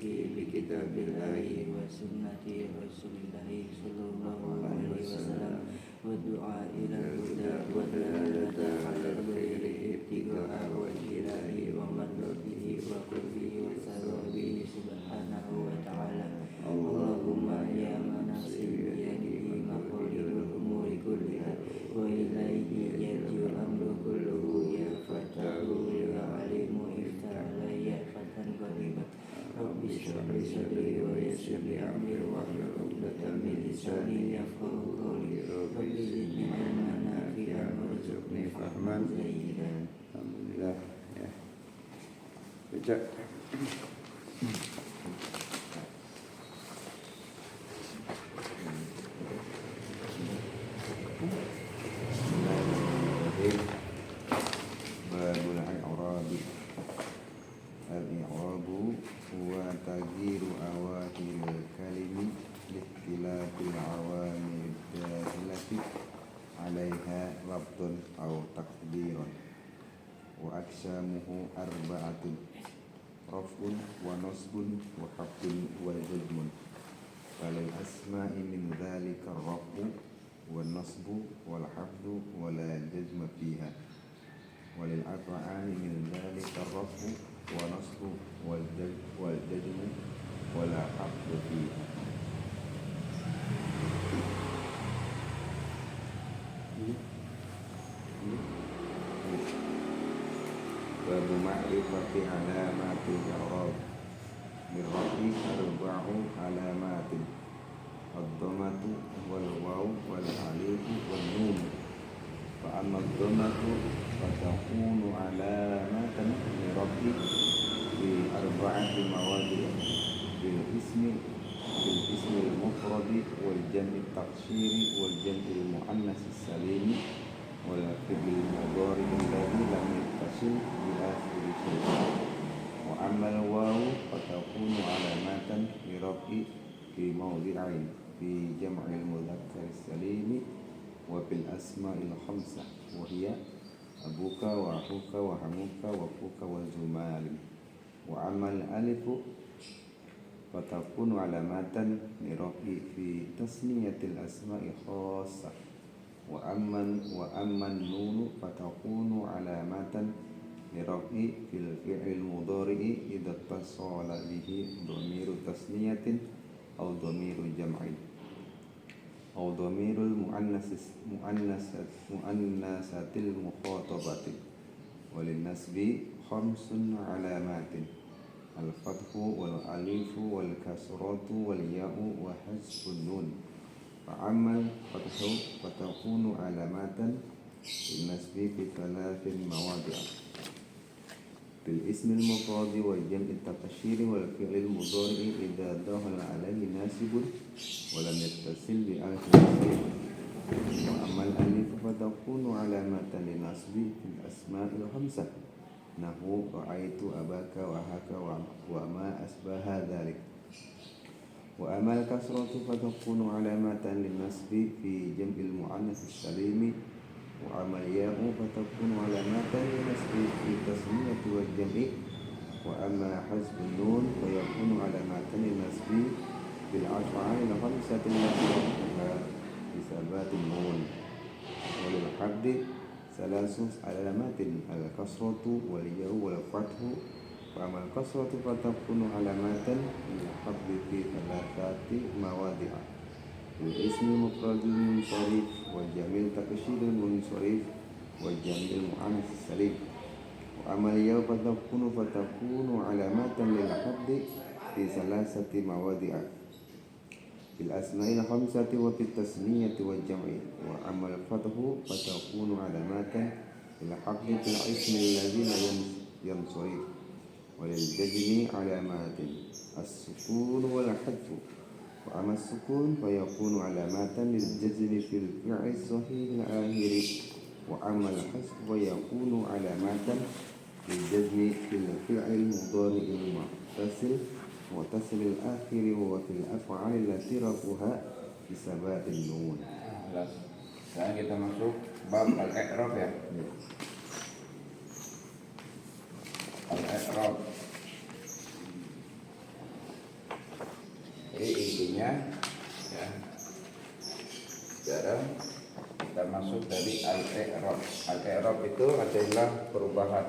بكتاب الله وسنة رسول الله صلى الله عليه وسلم والدعاء إلى الهدى والدلالة على الخير ابتغاء وجه الله ومرضاته وقربه وثوابه سبحانه وتعالى. اللهم يا مناصب بيده مقاليد الأمور كلها وإليه يرجع الأمر كله يا فتاه يا عليم افتح علي فتحا قريبا رب اشرح لي صدري ويسر لي أمري واحلل عقدة من لساني يفقهوا قولي رب زدني علما نافعا وارزقني فهما جيدا. Alhamdulillah ya. Baca. Babul i'rabi. Al-i'rabu huwa taghyiru awakhiril kalimi likhtilafil awamil dahilati 'alaiha rabtun aw takdirun. Wa aksamuhu arba'atun raf'un wa nasbun wa hafdun wa jazmun. Falil asma'i min dhalika ar-raf'u wa nasbu wal hafdu wa la jazma fiha. Walil af'ali min dhalika ar-raf'u wa nasbu wal jazmu wa la hafdu fiha. Babu ma'rifati alamatil i'rab. Mirrafi arba'u alamatin. Ad-dhammatu wal waw wal alifu wan nun. Fa amma ad-dhammatu fatakunu alamatan mirrafi fi arba'ati mawadi' bil ismi al-mufradi wal jam'i at-taqshiri wal jam'i al-muannas as-salimi wal fi'l mudhari alladhi lam yattasil bi akhiri shay'in. Wa amma al-waw fatakunu alamatan li raf'i fi mawdi'ain fi jam'il mudzakkar as-salim wa fil asma'il khamsah wa hiya abuka wa akhuka wa hamuka wa fuka wa zumalim. Wa amma al-alifu fatakunu alamatan li raf'i fi tasniyatil asma'i khassah. Wa amman nunu fatakunu alamatan li raf'i fil fi'il mudhari'i idza tasala bihi dhamiru tasniyatin aw dhamiru jam'in aw dhamirul muannasatil mukhatabati. Walin nasbi khamsun alamatin al-fathu wal alifu wal kasratu wal ya'u wa hasbun nun. Fa'amal fathu fatakunu alamatan bin-nasbi fi thalathin mawadi'. Bil ismil mufradi wal jam'i at-taqshiri wal fi'lil mudhari'i idza dakhala alayhi nasibun wa lam yattasil bi akhiri. Wa amal alif fatakunu alamatan lin-nasbi fil asma'il khamsah. Nahu ra'aitu abaka wa haka wa ma asbaha dhalik. Wa amal kasratu fatakunu alamatan lin-nasbi fi jam'il muannas as-salimi. Wa amal ya'u fatakunu alamatan lin-nasbi fi tasniyati wal jam'i. Wa amma hasbun nun fayakunu alamatan lin-nasbi bil af'ali al-khamsati allati waqa'a bi sabatin nun. Wa lil haddi salasu alamatin al-kasratu wal ya'u wal fathu. Wa amal kasratu fatakunu alamatan lil haddi fi thalathati mawadi'a. Bil ismi mufradil munsharif wal jamil taqshirul munsharif wal jamil muannas salim. Wa amal ya'u fatakunu alamatan lil haddi fi thalathati mawadi'a. Bil asma'il khamsati wa fit tasniyati wal jam'i. Wa amal fathu fatakunu alamatan lil haddi fil ismi alladhi la yansarif. Walil jazmi alamatin as-sukun wal hadfu. Wa amma as-sukun fayakunu alamatan lil jazmi fil fi'li sahih al-akhiri. Wa amma al-hasf fayakunu alamatan lil jazmi fil fi'li mudhari' al-muttasil wa tasil al-akhiri wa fil af'ali allati rafuha bi sabatin nun. Sekarang kita masuk bab al-i'rab ya. Al-i'rab selanjutnya ya. Sekarang kita masuk dari al-i'rab. Al-i'rab itu adalah perubahan.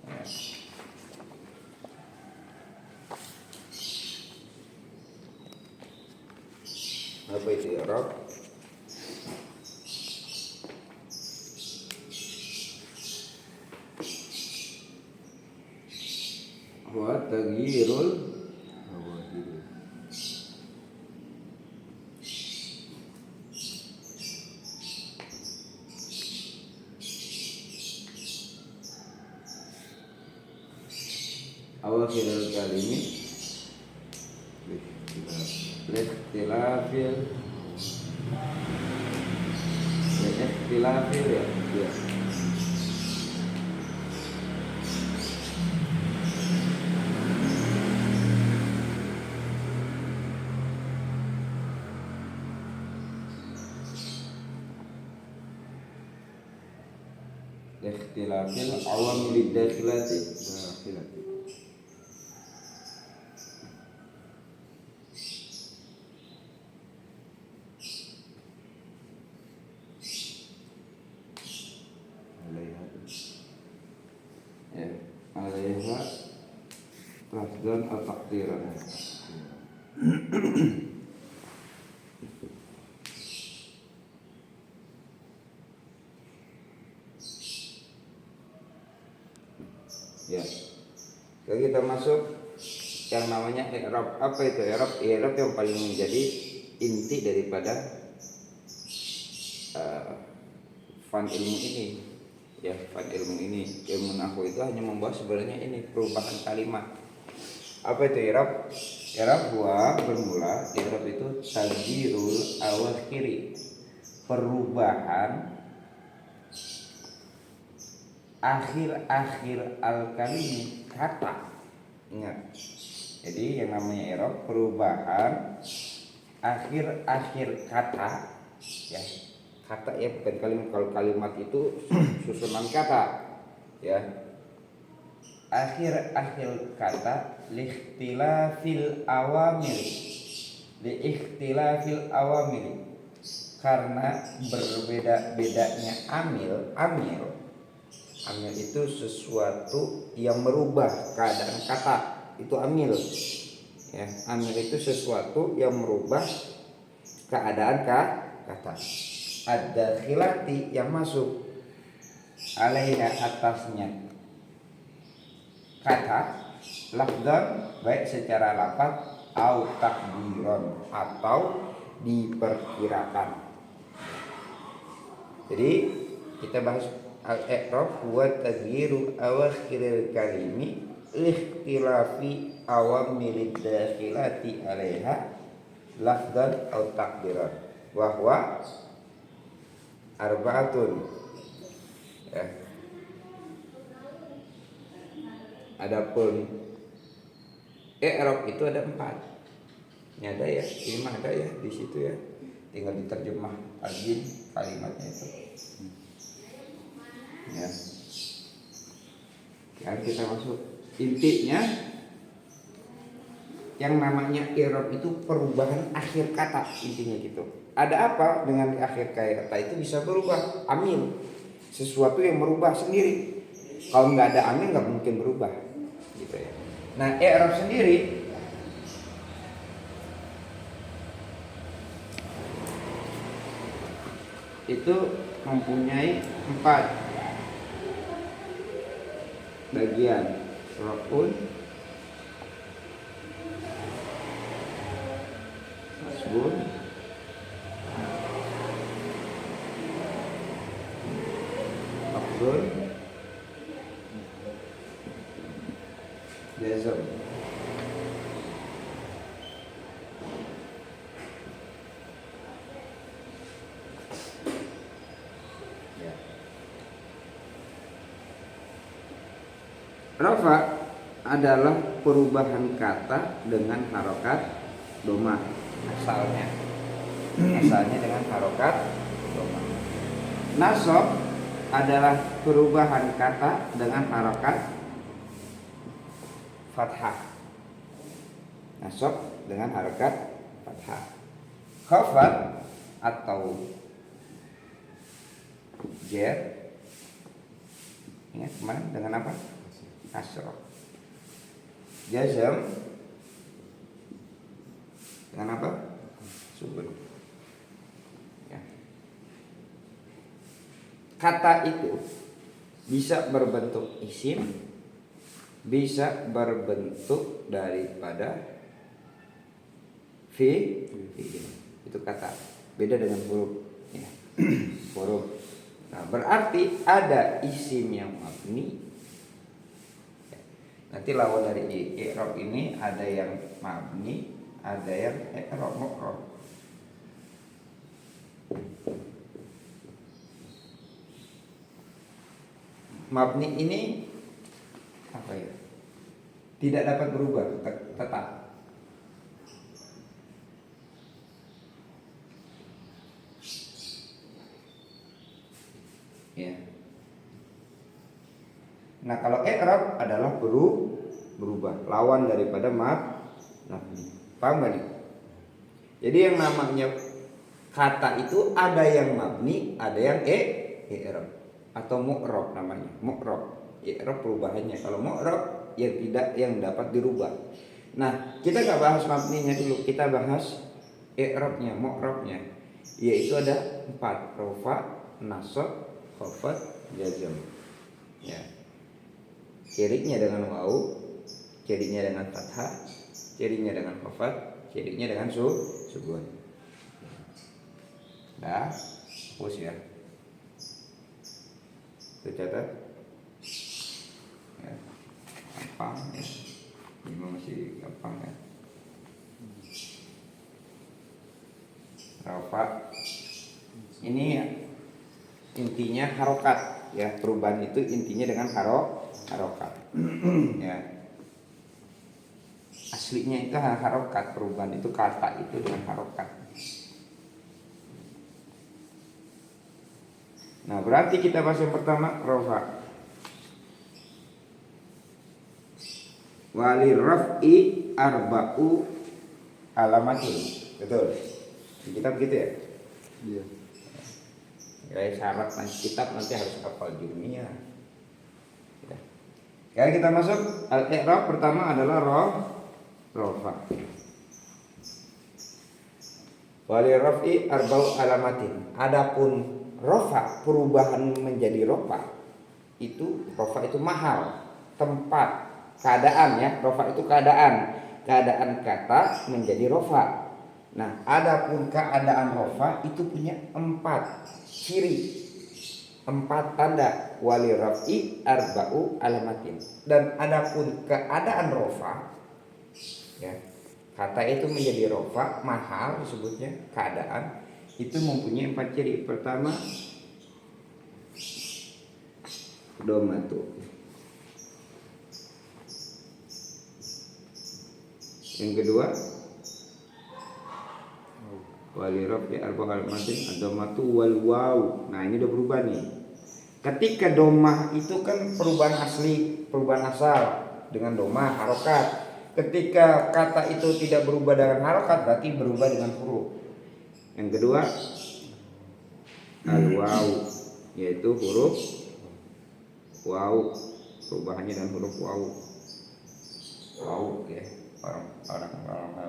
Ya. Apa itu i'rab? Wa taghyirul awakhirul kalimi lihtilafil ya, ya. Lihtilafil awamil dakhilati alaiha lafzan atau takdiran. Ya. Jadi kita masuk yang namanya i'rab. Apa itu i'rab? I'rab yang paling menjadi inti daripada fan ilmu ini. Ya, fan ilmu ini, ilmu nahwu itu hanya membahas sebenarnya ini perubahan kalimat. Apa itu i'rab? I'rab bermula, i'rab itu taghyirul awakhiri, perubahan akhir-akhir al-kalimi, kata. Ingat. Jadi yang namanya i'rab perubahan akhir-akhir kata, ya. Kata ya, bukan kalimat. Kalau kalimat itu susunan kata, ya. Akhir-akhir kata liikhtilafil awamil, karena berbeda-bedanya amil itu sesuatu yang merubah keadaan kata, itu amil. Ya, amil itu sesuatu yang merubah keadaan kata. Ada khilati yang masuk alaiha atasnya kata lafzan, baik secara lafaz au takdiran atau diperkirakan. Jadi kita bahas al-i'rab wa taghyiru awakhiril kalimi ikhtilafi awamil dakhilati alaiha lafzan au takdiran wa huwa arba'atun. Ya. Adapun i'rab itu ada 4. Ini ada ya, ini mah ada ya di situ ya. Tinggal diterjemah lagi kalimatnya itu. Ya. Sekarang kita masuk intinya. Yang namanya i'rab itu perubahan akhir kata, intinya gitu. Ada apa dengan akhir kata itu bisa berubah? Amil, sesuatu yang merubah sendiri. Kalau nggak ada amil nggak mungkin berubah, gitu ya. Nah, i'rab sendiri itu mempunyai 4 bagian. Raf'un, nasbun, khafdun, jazm. Ya. Rafa adalah perubahan kata dengan harokat doma. Asalnya dengan harokat doma. Nasab adalah perubahan kata dengan harokat fathah. nasab dengan harakat fathah. Khafad atau jar, ingat kemarin dengan apa? Kasrah. Jazam dengan apa? Sukun. Ya. Kata itu bisa berbentuk isim, bisa berbentuk daripada fi'il. Itu kata. Beda dengan huruf. Ya. Huruf. Nah, berarti ada isim yang mabni. Nanti lawan dari i'rab ini ada yang mabni, ada yang i'rab mu'rab. Mabni ini apa ya? Tidak dapat berubah, tetap. Ya. Nah, kalau i'rab adalah berubah, lawan daripada mabni. Paham gak nih? Jadi yang namanya kata itu ada yang mabni, ada yang i'rab atau mu'rab namanya. Mu'rab. I'rab perubahannya. Kalau mu'rab yang dapat dirubah. Nah, kita gak bahas mabninya dulu, kita bahas i'rabnya, mu'rabnya. Yaitu ada 4, rafa, nasab, khafad, jazam. Ya. Cirinya dengan waw, cirinya dengan fathah, cirinya dengan khafad, cirinya dengan sukun. Dah, hapus ya. Tercatat. Ya. Gampang ya. Ini masih gampang ya. Rafa. Ini ya, intinya harokat ya, perubahan itu intinya dengan harokat. Ya. Aslinya itu harokat, perubahan itu kata itu dengan harokat. Nah, berarti kita bahas yang pertama rafa. Wali raf'i arba'u alamatin. Betul. Di kitab gitu ya? Iya. Ya, syarat kitab nanti harus hafal jumlahnya. Ya. Sekarang kita masuk al-i'rab. Pertama adalah rafa. Wali raf'i arba'u alamatin. Adapun rafa, perubahan menjadi rafa itu mahal, tempat, keadaan ya. Rafa itu keadaan kata menjadi rafa. Nah, adapun keadaan rafa itu punya 4 ciri, 4 tanda. Wali raf'i arba'u alamatin. Dan adapun keadaan rafa ya, kata itu menjadi rafa, mahal disebutnya, keadaan itu mempunyai 4 ciri. Pertama, domatu. Yang kedua, wali raf'i arba'u alamatin ad-dhammatu wal waw. Nah, ini udah berubah nih. Ketika domah itu kan perubahan asli, perubahan asal dengan domah harokat. Ketika kata itu tidak berubah dengan harokat, berarti berubah dengan huruf. Yang kedua, al-waw, yaitu huruf waw, perubahannya dengan huruf waw. Waw ya, orang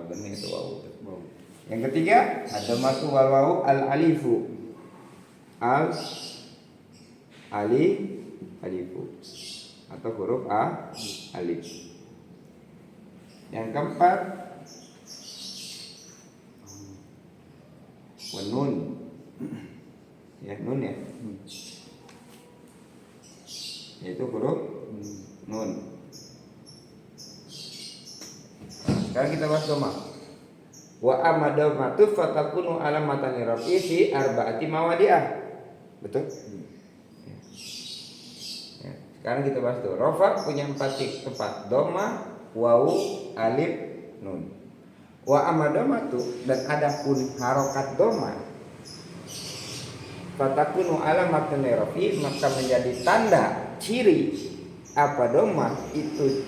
bening itu waw. Yang ketiga, ad-dhammatu wal waw al-alifu. Alifu atau huruf alif. Yang keempat, nun. Ya, nun ya. Yaitu huruf nun. Sekarang kita bahas domah. Wa amadamatu fatakunu alamatan rafi fi arba'ati mawadi'ah. Betul? Ya. Sekarang kita bahas tuh. Rafa punya 4 tempat. Doma, wawu, alif, nun. Wa amadamatu, dan adapun harokat doma, fatakunu alamatan rafi, maka menjadi tanda ciri apa doma itu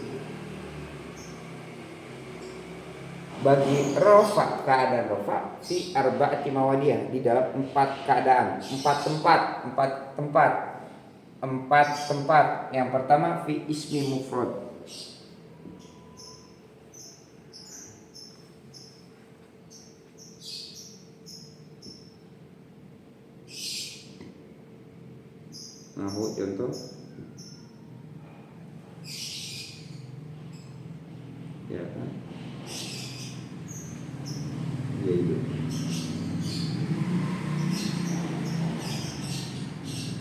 bagi rofa, keadaan rofa fi arba'ati mawadiyah, di dalam 4 keadaan, 4 tempat, 4 tempat. Yang pertama fi ismi mufrad. Nahu contoh. Ya kan? Zaidun.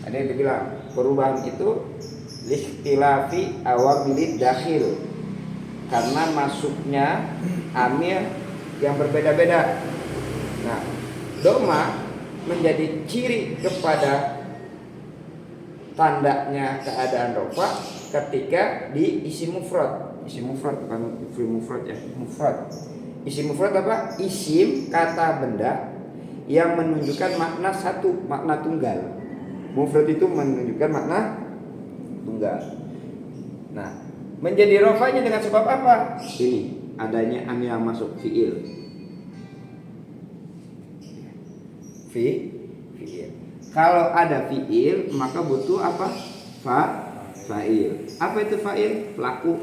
Ada yang dibilang perubahan itu likhtilafi awamilid dakhil, karena masuknya amil yang berbeda-beda. Nah, doma menjadi ciri kepada tandanya keadaan rofa ketika di isim mufrad. Isim mufrad bukan fi'il mufrad ya, mufrad. Isim mufrad apa? Isim kata benda yang menunjukkan makna satu, makna tunggal. Mufrad itu menunjukkan makna tunggal. Nah, menjadi rofanya dengan sebab apa? Ini adanya amil yang masuk fi'il. Fi'il. Kalau ada fi'il maka butuh apa? Fa'il. Apa itu fa'il? Pelaku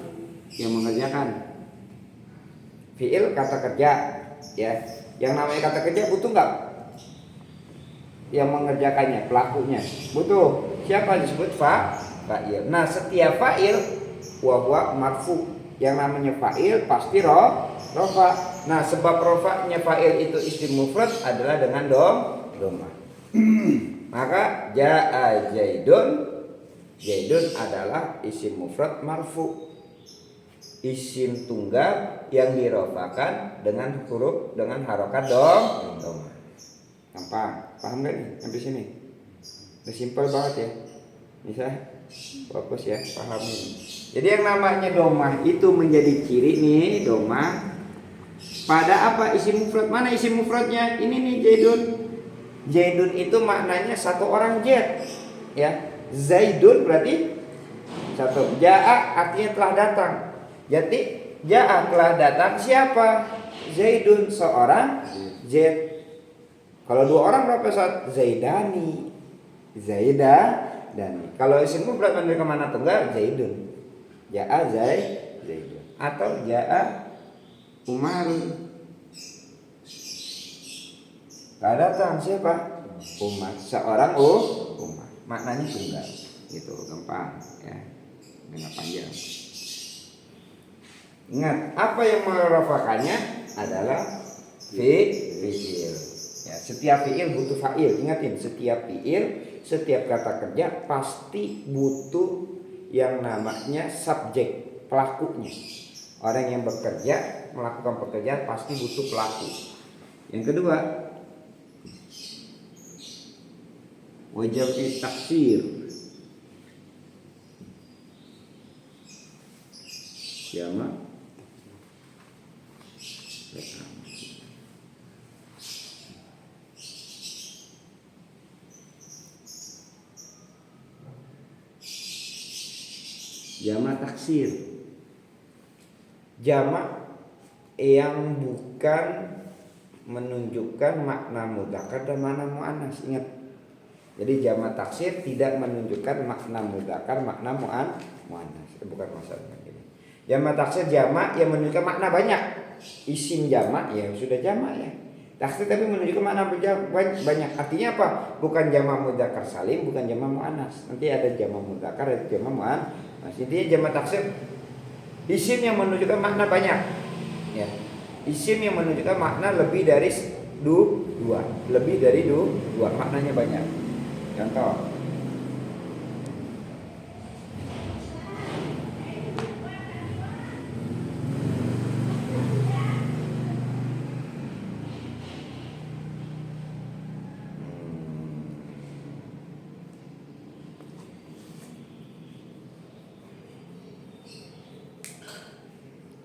yang mengerjakan. Fi'il kata kerja, ya. Yang namanya kata kerja butuh nggak? Yang mengerjakannya, pelakunya. Butuh. Siapa disebut fa'il? Nah, setiap fa'il huwa marfu. Yang namanya fa'il pasti rofa. Nah, sebab rofanya fa'il itu isim mufrad adalah dengan doma. Maka ja'a Zaidun adalah isim mufrad marfu, isim tunggal yang dirofakan dengan harokat doma. Gampang, paham gak nih sampai sini? Udah simpel banget ya. Bisa fokus ya, pahamin. Jadi yang namanya domah itu menjadi ciri nih, domah pada apa? Isim mufrad. Mana isim mufradnya? Ini nih Zaidun. Zaidun itu maknanya satu orang Zaid, ya. Zaidun berarti satu. Ja'a artinya telah datang. Jadi ja'a telah datang siapa? Zaidun, seorang Zaid. Kalau dua orang berapa saat? Zaidani. Kalau isim mufrad menunjukkan mana tunggal? Zaidun. Ja'a Zaidun atau ja'a Umarun. Telah datang siapa? Umar, seorang Umar. Maknanya tunggal. Gitu, gampang ya. Dengan panjang. Ingat, apa yang merofakannya adalah fi'il. Ya, setiap fi'il butuh fa'il. Ingatin, setiap fi'il, setiap kata kerja pasti butuh yang namanya subjek, pelakunya. Orang yang bekerja, melakukan pekerjaan pasti butuh pelaku. Yang kedua, wajib taksir. Jamak taksir. Jamak yang bukan menunjukkan makna mudzakkar dan makna muannas. Ingat. Jadi jamak taksir tidak menunjukkan makna mudzakkar, makna muannas. Bukan masalahnya ini. Jamak taksir jamak yang menunjukkan makna banyak. Isim jamak ya sudah jamak ya. Taksir tapi menunjukkan makna banyak. Artinya apa? Bukan jamak mudzakkar salim, bukan jamak muannas. Nanti ada jamak mudzakkar, ada jamak muannas. Intinya jamak taksir isim yang menunjukkan makna banyak. Ya. Isim yang menunjukkan makna lebih dari dua, lebih dari dua, maknanya banyak. Contoh,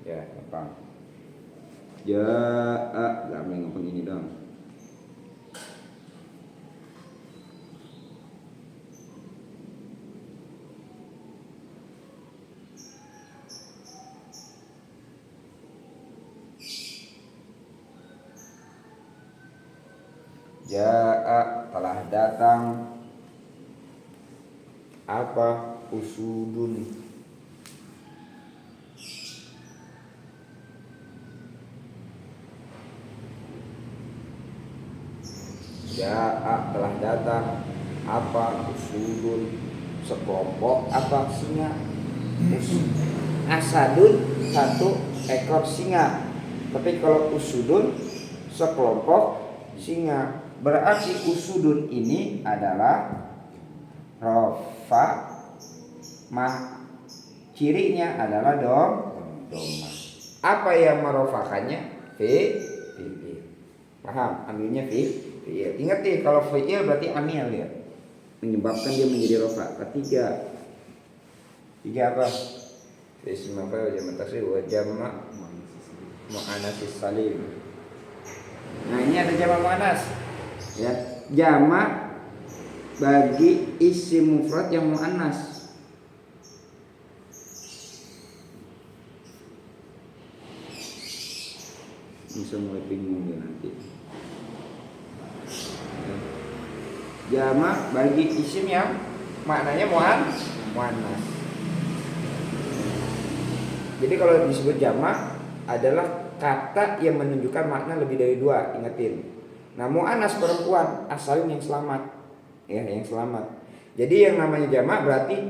ya gampang. Gampang ini dong. Jaa telah datang apa usudun. Jaa telah datang apa usudun, sekelompok apa singa. Asadun satu ekor singa. Tapi kalau usudun sekelompok singa. Berarti usudun ini adalah rofa mah, cirinya adalah doma. Apa yang merofakannya? Fi'il. Paham? Amilnya fi'il. Ingat nih, kalau fi'il berarti amil ya, menyebabkan dia menjadi rofa. Ketiga apa? Ism maf'ul jamak tasrif wa jamak muannas salim. Nah, ini ada jamak muannas ya, jamak bagi isim mufrad yang muannas. Bisa mulai bingung dia nanti. Jamak bagi isim yang maknanya muannas. Jadi kalau disebut jamak adalah kata yang menunjukkan makna lebih dari dua. Ingetin. Nah, muannas perempuan asalin yang selamat, ya, yang selamat. Jadi yang namanya jamak berarti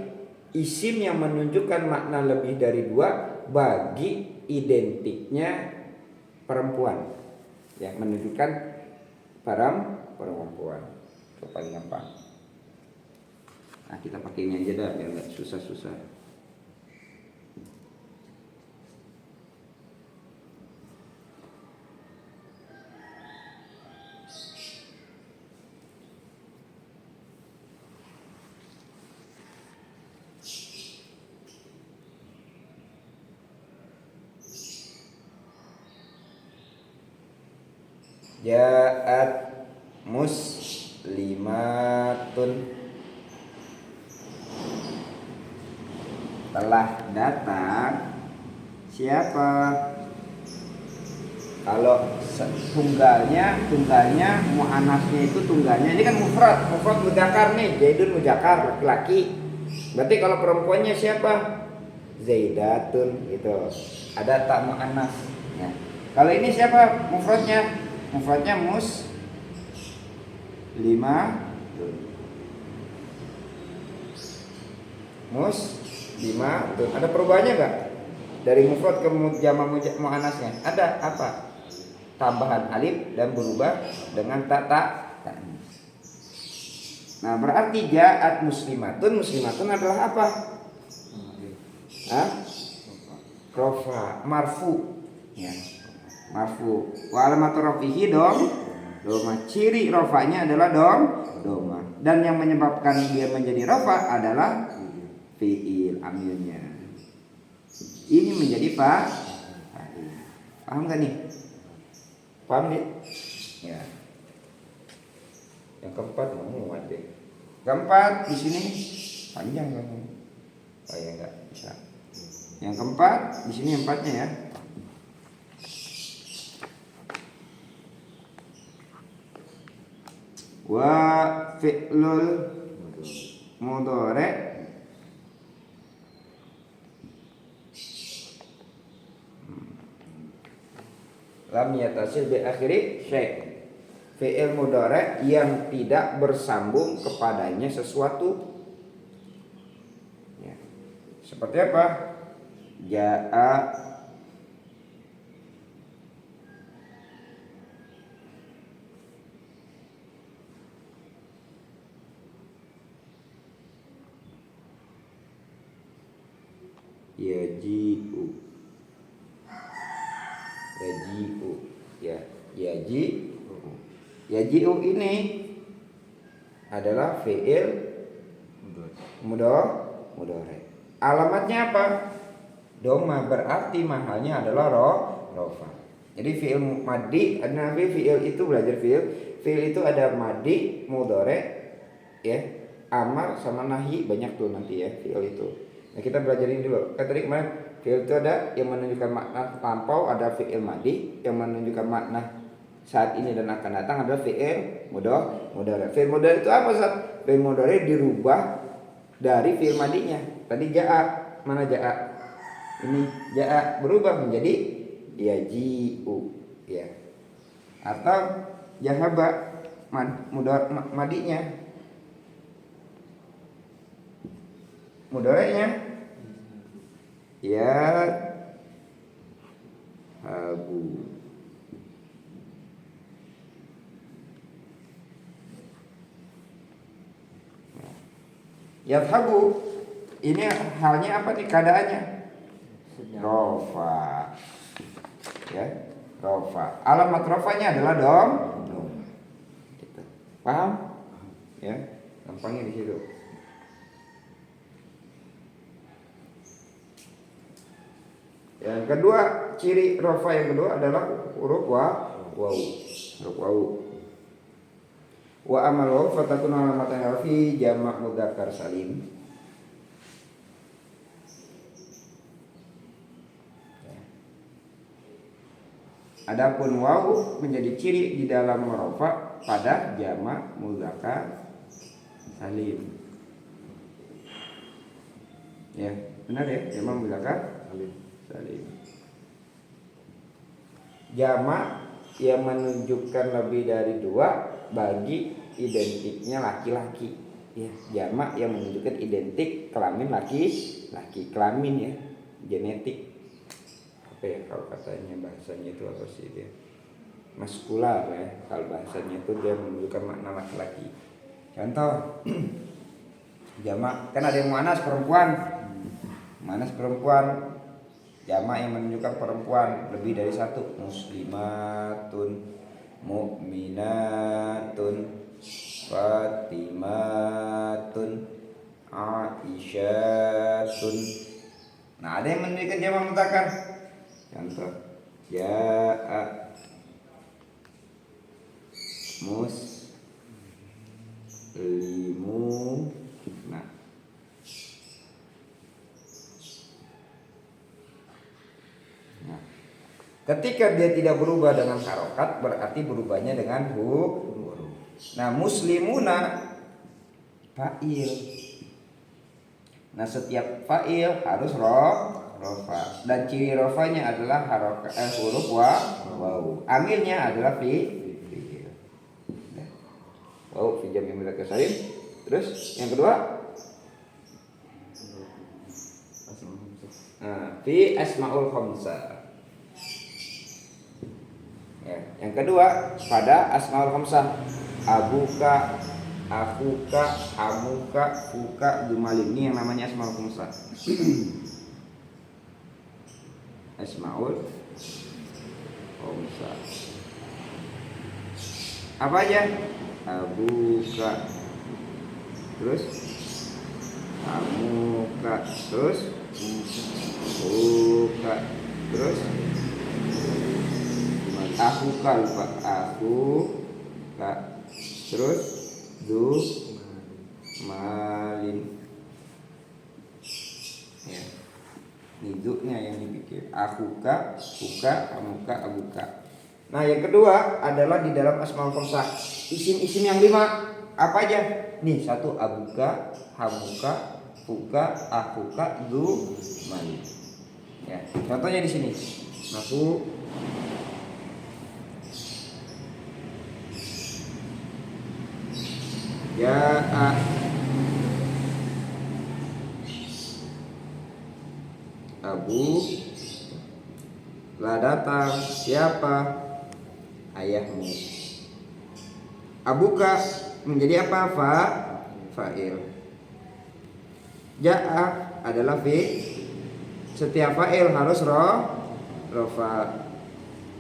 isim yang menunjukkan makna lebih dari dua bagi identiknya perempuan, yang menunjukkan perempuan. Itu paling gampang. Nah, kita pakainya aja dah biar nggak susah-susah. Ja'at muslimatun, telah datang siapa? Kalau tunggalnya muannasnya itu tunggalnya ini kan mufrad mudzakkar nih, Zaidun mudzakkar laki-laki. Berarti kalau perempuannya siapa? Zaidatun gitu. Ada tak muannas ya. Kalau ini siapa mufradnya? Mufradnya muslimatun. Ada perubahannya enggak? Dari mufrad ke jamak muannasnya. Ada apa? Tambahan alif dan berubah dengan ta'nis. Nah, berarti ja'at muslimatun adalah apa? Rofa, marfu. Ya. Marfu. Wa alamatu rafihi doma. Ciri rofanya adalah doma. Dan yang menyebabkan dia menjadi rofa adalah fi'il amilnya. Ini menjadi paham gak nih? Paham nih? Ya. Yang keempat muat deh. Keempat di sini panjang kan? Oh ya enggak bisa. Yang keempat di sini empatnya ya. Wa fi'lul mudhari' lam yatasil bi akhiri syai'. Fi'il mudhari' yang tidak bersambung kepadanya sesuatu. Ya. Seperti apa? Ja'a, yaji'u, ya, yaji'u ini adalah fi'il mudhari'. Alamatnya apa? Doma, berarti mahalnya adalah rofa. Jadi fi'il maddi, nabi fi'il itu belajar fi'il itu ada maddi, mudhari', ya, amar sama nahi, banyak tuh nanti ya fi'il itu. Nah, kita belajarin dulu. Kan tadi kemarin fi'il itu ada yang menunjukkan makna lampau, ada fi'il maddi yang menunjukkan makna saat ini dan akan datang adalah fi'il mudhari. Fi'il mudhari itu apa, Ustaz? Fi'il mudhari dirubah dari fi'il madinya. Tadi ja'a, mana ja'a? Ini ja'a berubah menjadi yaji'u, ya. Atau jahaba madinya, mudhari'nya ya habu. Yadhabu ini halnya apa nih keadaannya? Rofa, ya, rofa. Alamat rofanya adalah dom. Gitu. Paham? Ya, gampangnya di situ. Yang kedua, ciri rofa yang kedua adalah huruf wawu. Huruf wawu. Wa amal wawu fatakun alamatan fi jamak mudzakkar salim. Adapun wawu menjadi ciri di dalam rofa pada jamak mudzakkar salim. Ya, benar ya, jamak mudzakkar salim. Jamak yang menunjukkan lebih dari dua bagi identiknya laki-laki, ya. Jamak yang menunjukkan identik kelamin laki-laki, kelamin ya, genetik. Apa ya kalau katanya bahasanya itu apa sih dia? Maskular ya, kalau bahasanya itu dia menunjukkan makna laki-laki. Contoh jamak kan ada yang muannas perempuan. Muannas perempuan, jamak yang menunjukkan perempuan lebih dari satu. Muslimatun, mu'minatun, Fatimatun, Aisyatun. Nah, ada yang menunjukkan jamak mudzakkar. Contoh ja'a muslimu. Nah, ketika dia tidak berubah dengan harokat, berarti berubahnya dengan huruf. Nah, muslimuna fa'il. Nah, setiap fa'il harus rofa. Dan ciri rofanya adalah huruf wawu. Amilnya adalah fi'il. Wawu fi jam'i mudzakkar salim. Terus yang kedua, fi asmaul khamsah. Ya, yang kedua pada asmaul khamsah, abuka, akuka, amuka, fuka, jumalin. Ini yang namanya asmaul khamsah. Asmaul khamsah. Apa aja? Abuka, terus amuka, terus fuka, terus aku lupa, aku kak, terus malin, ya, niduknya yang dipikir. Aku kak, buka, amuka, abuka. Nah, yang kedua adalah di dalam asmaul khamsah, isim-isim yang 5 apa aja? Nih, satu abuka, hamuka, fuka, akuka, malin. Ya, contohnya di sini. Aku ja'a, abu lah datang, siapa? Ayahmu. Abuka menjadi apa? Fa'il. Ja'a adalah setiap fa'il harus rofa.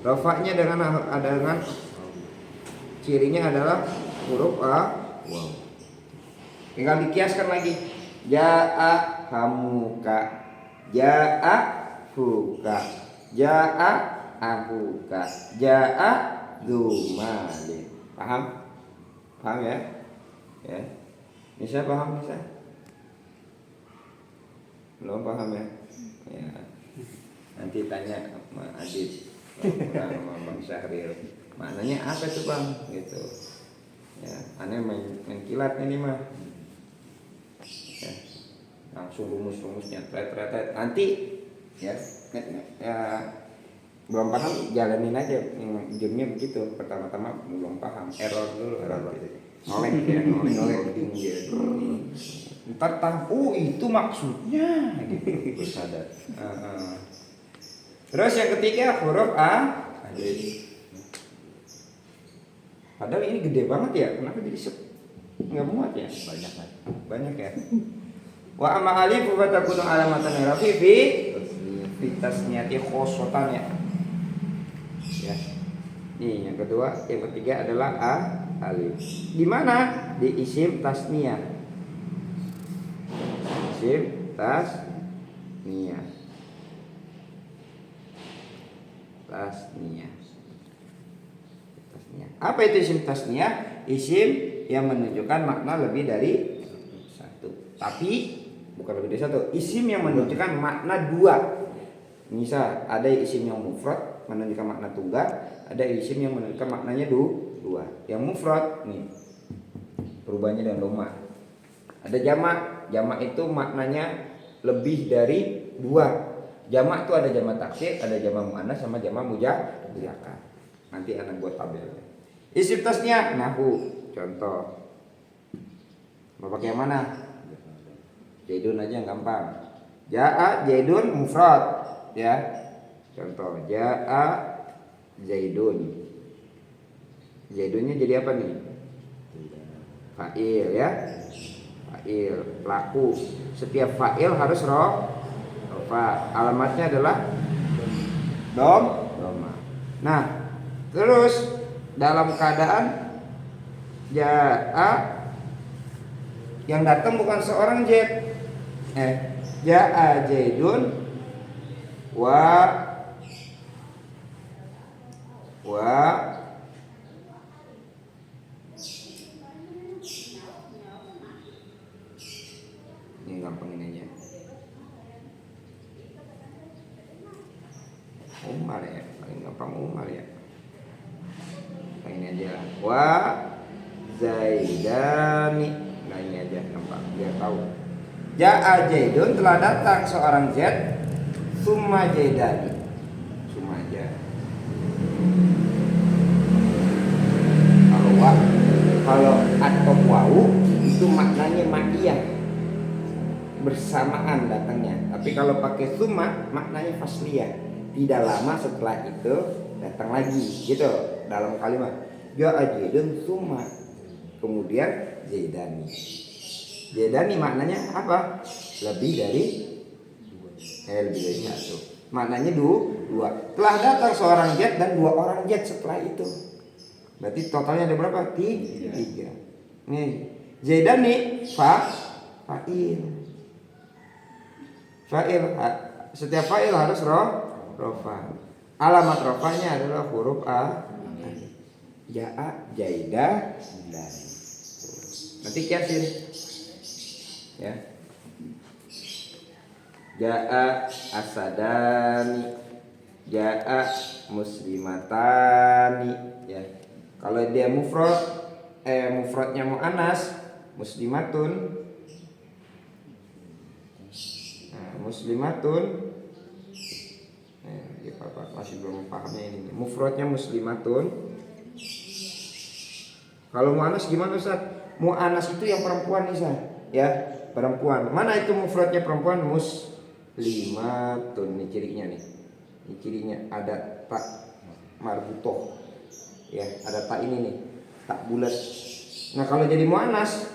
Rofanya dengan cirinya adalah huruf wow. Tinggal dikiaskan lagi. Ja'a hamuka, ja'a fuka, ja'a akuka, ja'a dzumali. Paham? Paham ya? Ya. Bisa paham bisa? Belum paham ya? Ya. Nanti tanya sama Adit, sama Bang Syahril. maknanya apa tuh bang gitu ya. Aneh main kilat ini mah ya, langsung rumusnya tret nanti ya belum paham jalanin aja ujungnya begitu. Pertama-tama belum paham, error dulu noleng ya noleng dia ntar tahu itu maksudnya gitu bersadar. Terus yang ketiga huruf A alif. Padahal ini gede banget ya, kenapa jadi nggak muat ya? Banyak ya. Wa amma alif fa takunu alamatan rafi fi tasniyati khosotan ya. Ya. Nih yang kedua, yang ketiga adalah A alif. Di mana? Di isim tasniyah. Isim tasniyah. Apa itu isim tasniyah? Isim yang menunjukkan makna lebih dari satu. Tapi bukan lebih dari satu. Isim yang menunjukkan makna dua. Misal ada isim yang mufrad menunjukkan makna tunggal, ada isim yang menunjukkan maknanya dua. Yang mufrad nih perubahannya dengan doma. Ada jamak itu maknanya lebih dari dua. Jamak itu ada jamak taksir, ada jamak muannas sama jamak muzakkar. Nanti anak buat tabelnya. Isim tasniyah nahu contoh. Mau pakai yang mana? Zaidun aja yang gampang. Ja'a Zaidun mufrad ya. Contoh Ja'a Zaidun. Zaidunnya jadi apa nih? Fa'il ya. Fa'il pelaku. Setiap fa'il harus rofa. Alamatnya adalah doma. Nah, terus dalam keadaan Ja'a yang datang bukan seorang Zaid. Ja'a Zaidun wa ini gampangin aja. Umar ya, paling gampang Umar ya. Ini aja wa Zaidani. Nah ini aja gampang biar tahu. Ja'a Zaidun telah datang seorang Zaid. Summa Zaidani. Summa aja. Kalau atau wau itu maknanya ma'iyah, bersamaan datangnya. Tapi kalau pakai summa maknanya fasliyah, tidak lama setelah itu datang lagi gitu dalam kalimat. Ja'a Zaidun summa kemudian Zaidani. Zaidani maknanya apa? Lebih dari satu. Maknanya dua. Telah datang seorang Zaid dan dua orang Zaid setelah itu. Berarti totalnya ada berapa? Tiga. Nih, Zaidani fa'il. Setiap fa'il harus rofa. Alamat rofanya adalah huruf A. Ja'a Zaida dan. Nanti kiasin. Ya. Ja'a asadani, ja'a muslimatani ya. Kalau dia mufradnya muannas muslimatun. Nah, muslimatun masih belum pahamnya ini. Mufradnya muslimatun. Kalau muannas gimana Ustaz? Muannas itu yang perempuan nih Ustaz. Ya, perempuan. Mana itu mufradnya perempuan? Muslimatun. Ini cirinya nih. Ini cirinya ada tak marbutoh. Ya, ada tak ini nih. Tak bulat. Nah, kalau jadi muannas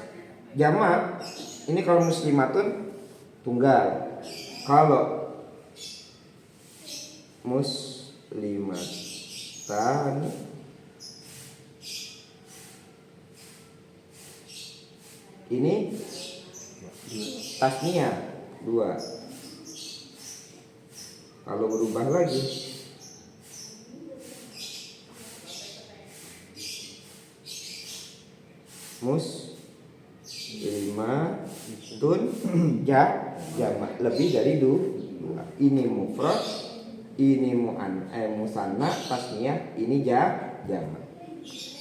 jamak, ini kalau muslimatun tunggal. Kalau muslimatan ini tasniyah 2. Kalau berubah lagi muslimatun jamak lebih dari 2. Ini mufrad, ini musanna tasniyah, ini jamak.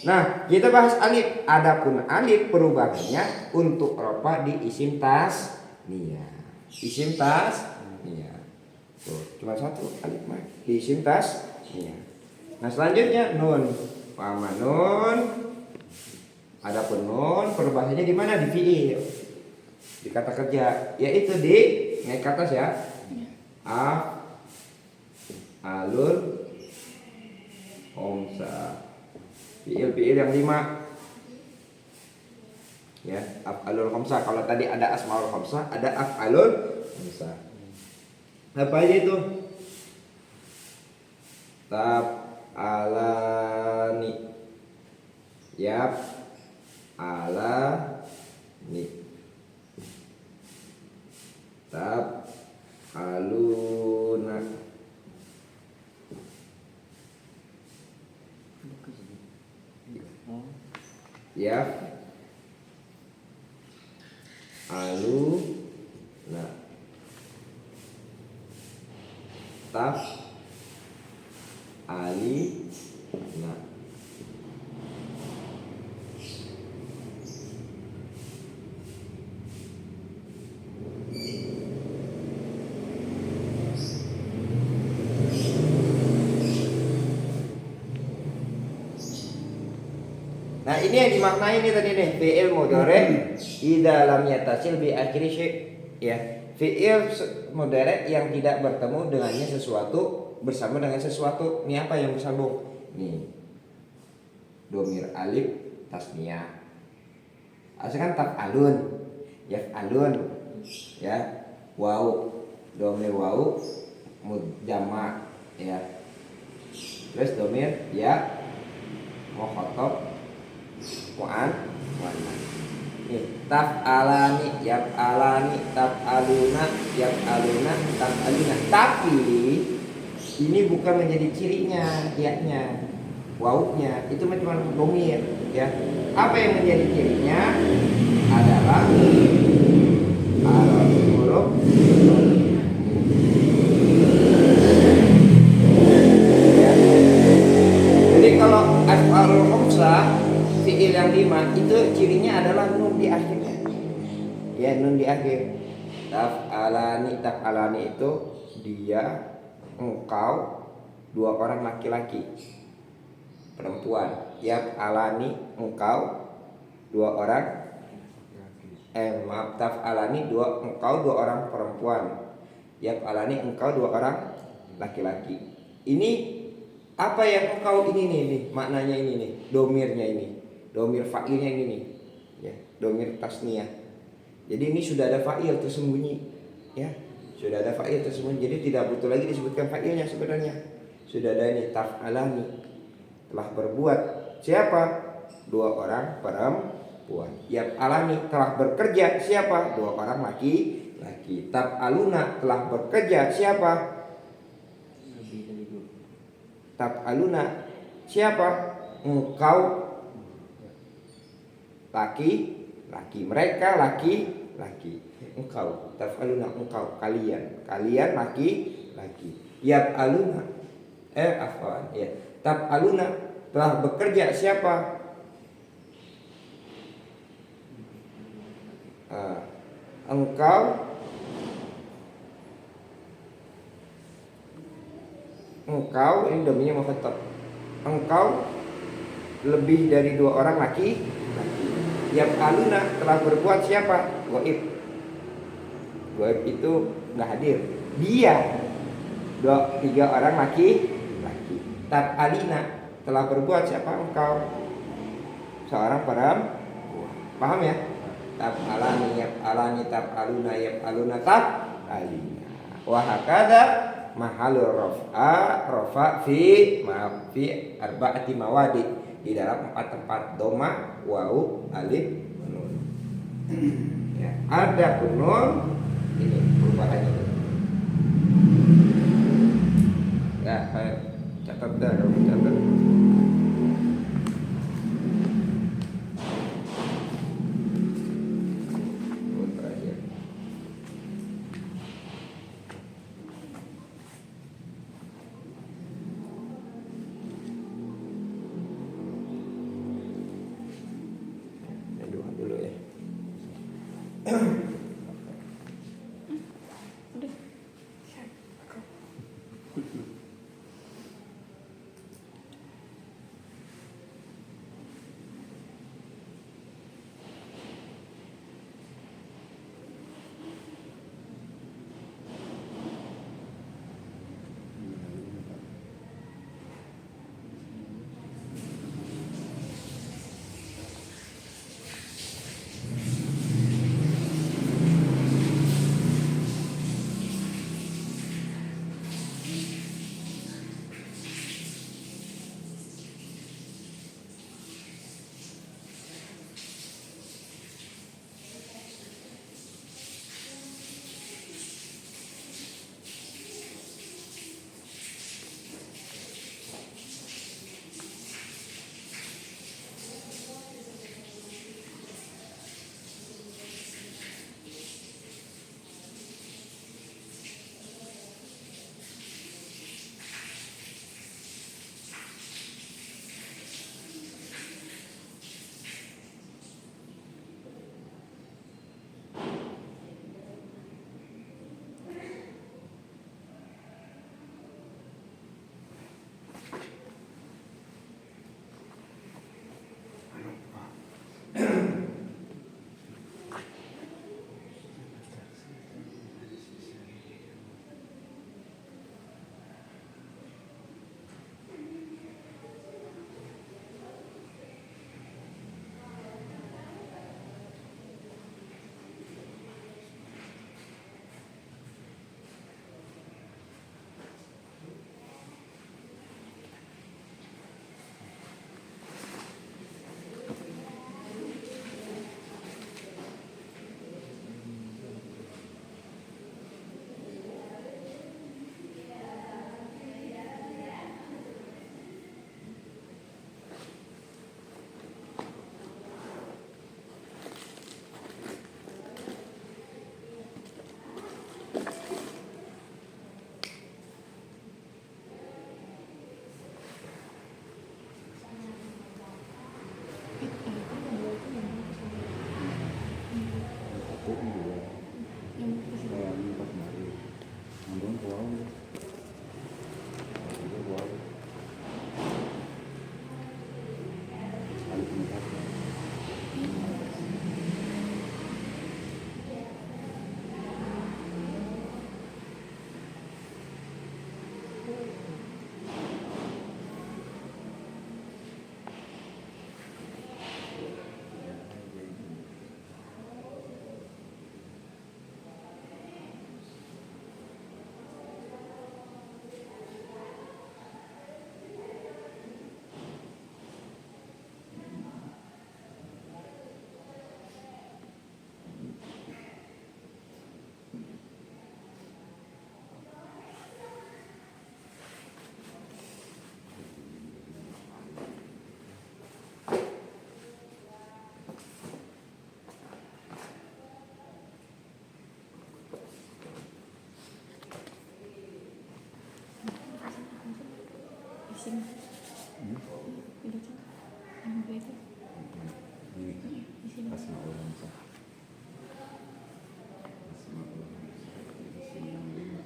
Nah, kita bahas alif. Adapun alif perubahannya untuk rofa di isim tasniyah. Isim tasniyah. Tuh, cuma satu alif mah di isim tasniyah. Nah, selanjutnya nun. Paham nun? Adapun nun perubahannya di mana? Di fiil. Di kata kerja, yaitu di naik ke atas ya. Alul khamsa. Fiil yang 5. Ya, af'alul khamsa. Kalau tadi ada asmaul khamsa, ada af'alul khamsa. Apa aja itu? Alani, yap, alani, aluna, yap, aluna, alina. Nah, ini yang dimaknai ini tadi nih, fi'il mudhari idza lam yattasil bi akhiri syai', ya. Fi'il mudhari yang tidak bertemu dengannya sesuatu, bersama dengan sesuatu. Ini apa yang bersambung? Nih. Domir alif tasniyah. Asalkan taf'alun, yaf'alun, ya. Waw, domir waw mujamma, ya. Terus domir ya mukhatab mu'annas. Taf'alani, yaf'alani, taf'aluna, yaf'aluna, taf'aluna. Tapi ini bukan menjadi cirinya, yaknya, wawnya. Itu cuma domir, ya. Apa yang menjadi cirinya adalah huruf. Ya. Jadi kalau af'alul khamsah fi'il yang 5 itu cirinya adalah nun di akhirnya. Ya, nun di akhir. Taf'alani itu dia, engkau, 2 orang laki-laki perempuan. Yaf'alani engkau, 2 orang taf'alani engkau 2 orang perempuan. Yaf'alani engkau 2 orang laki-laki. Ini apa yang engkau ini nih, maknanya ini nih, domirnya ini. Domir fa'ilnya ini nih, ya, domir tasniyah. Jadi ini sudah ada fa'il tersembunyi, ya, sudah ada fa'il tersembunyi. Jadi tidak butuh lagi disebutkan fa'ilnya sebenarnya. Sudah ada ini, taf'alani, telah berbuat. Siapa? 2 orang perempuan. Yaf'alani, telah bekerja. Siapa? 2 orang laki-laki. Taf'aluna, telah bekerja. Siapa? Taf'aluna, siapa? Engkau, laki-laki, mereka laki-laki. Engkau, taf'aluna, engkau, kalian laki-laki. Yaf'aluna, afwan, ya. Taf'aluna, telah bekerja. Siapa? Engkau ini dominya mukhatab. Engkau lebih dari 2 orang laki-laki. Yaf'aluna, telah berbuat. Siapa? Ghaib. Ghaib itu nggak hadir. Dia 3 orang laki-laki. Taf'alina, telah berbuat. Siapa? Engkau, seorang perempuan. Paham ya? Taf'alani, yaf'alani, taf'aluna, yaf'aluna, taf'alina. Wa hakadha mahalur rafa fi arba'ati mawadi, di dalam 4 tempat, doma, wawu, alif, nun. Ya, ada nun ini perubahannya. Ya, catat dah, kamu catat. sini. Ini tuh. Yang itu. Ini Di sini. Asmaul Hamzah. Asmaul Hamzah. Di sini yang 5.